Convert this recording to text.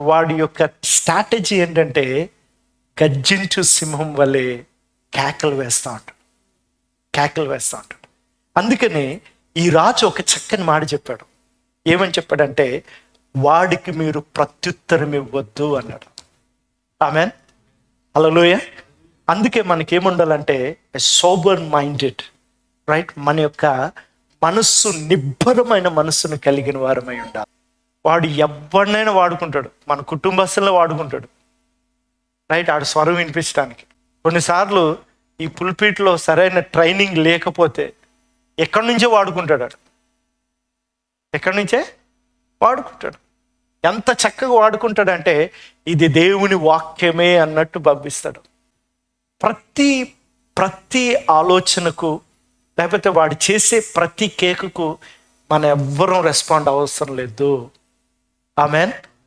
వాడి యొక్క స్ట్రాటజీ ఏంటంటే గర్జించు సింహం వలె కేకలు వేస్తూ ఉంటాడు. అందుకని ఈ రాజు ఒక చక్కని మాట చెప్పాడు. ఏమని చెప్పాడంటే, వాడికి మీరు ప్రత్యుత్తరం ఇవ్వద్దు అన్నాడు. ఆమేన్, హల్లెలూయా. అందుకే మనకేముండాలంటే సోబర్ మైండెడ్, రైట్? మన యొక్క మనస్సు, నిబ్బరమైన మనస్సును కలిగిన వారమై ఉండాలి. వాడు ఎవరినైనా వాడుకుంటాడు, మన కుటుంబస్తుల్లో వాడుకుంటాడు, రైట్? ఆడు స్వరం వినిపించడానికి. కొన్నిసార్లు ఈ పుల్పీట్లో సరైన ట్రైనింగ్ లేకపోతే ఎక్కడి నుంచే వాడుకుంటాడు. ఎంత చక్కగా వాడుకుంటాడంటే ఇది దేవుని వాక్యమే అన్నట్టు పంపిస్తాడు. ప్రతి ఆలోచనకు, లేకపోతే వాడు చేసే ప్రతి కేకుకు మనం ఎవ్వరం రెస్పాండ్ అవసరం లేదు. ఆమేన్.